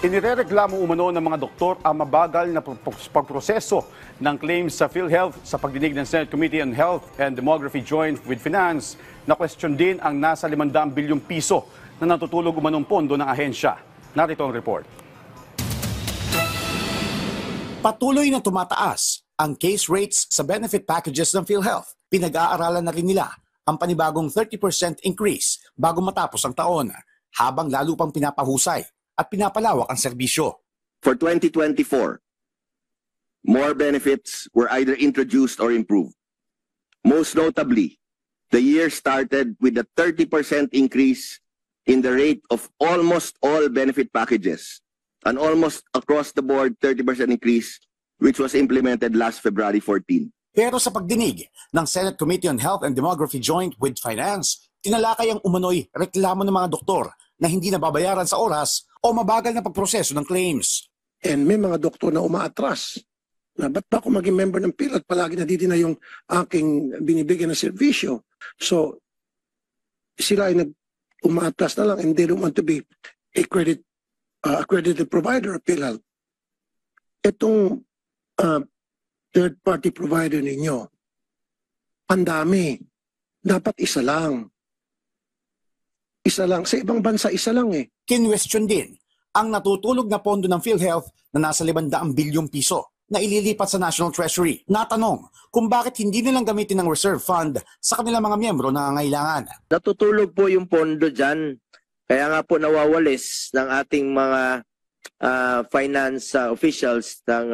Inirereklamo umano ng mga doktor ang mabagal na pagproseso ng claims sa PhilHealth sa pagdinig ng Senate Committee on Health and Demography Joint with Finance na question din ang nasa 500 bilyong piso na natutulog umanong pondo ng ahensya. Narito ang report. Patuloy na tumataas ang case rates sa benefit packages ng PhilHealth. Pinag-aaralan na rin nila ang panibagong 30% increase bago matapos ang taon, habang lalo pang pinapahusay at pinapalawak ang serbisyo. For 2024, more benefits were either introduced or improved. Most notably, the year started with a 30% increase in the rate of almost all benefit packages, an almost across-the-board 30% increase which was implemented last February 14. Pero sa pagdinig ng Senate Committee on Health and Demography Joint with Finance, tinalakay ang umano'y reklamo ng mga doktor na hindi nababayaran sa oras o mabagal na pagproseso ng claims. And may mga doktor na umaatras. Na ba't ba ako maging member ng PhilHealth? Palagi nadidina yung aking binibigyan na servisyo. So, sila ay umaatras na lang and they don't want to be accredited provider of PhilHealth. Itong third-party provider ninyo, ang dami. Dapat isa lang. Isa lang. Sa ibang bansa, isa lang eh. Kinwestiyon din ang natutulog na pondo ng PhilHealth na nasa 500 bilyong piso na ililipat sa National Treasury. Natanong kung bakit hindi nilang gamitin ng reserve fund sa kanilang mga miyembro na nangangailangan. Natutulog po yung pondo dyan. Kaya nga po nawawalis ng ating mga finance officials ng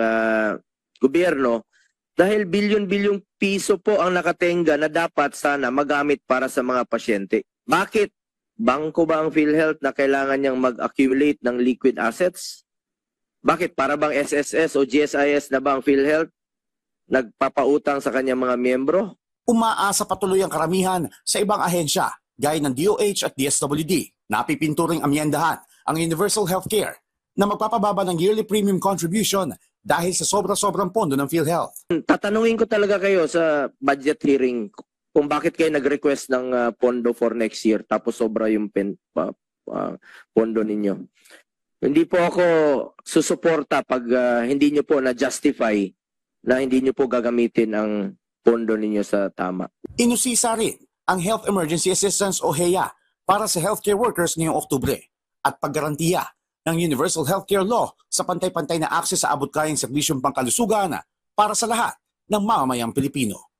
gobyerno dahil bilyon-bilyong piso po ang nakatenga na dapat sana magamit para sa mga pasyente. Bakit? Bangko ba ang PhilHealth na kailangan niyang mag-accumulate ng liquid assets? Bakit? Para bang SSS o GSIS na ba ang PhilHealth nagpapautang sa kanyang mga miyembro? Umaasa patuloy ang karamihan sa ibang ahensya gaya ng DOH at DSWD. Napipinto ring amyendahan ang Universal Healthcare na magpapababa ng yearly premium contribution dahil sa sobra-sobrang pondo ng PhilHealth. Tatanungin ko talaga kayo sa budget hearing kung bakit kayo nag-request ng pondo for next year tapos sobra yung pondo ninyo. Hindi po ako susuporta pag hindi nyo po na-justify na hindi nyo po gagamitin ang pondo ninyo sa tama. Inusisa rin ang Health Emergency Assistance o HEA para sa healthcare workers ngayong Oktubre at paggarantiya ng Universal Healthcare Law sa pantay-pantay na akses sa abot-kayang serbisyong pangkalusugan para sa lahat ng mamamayang Pilipino.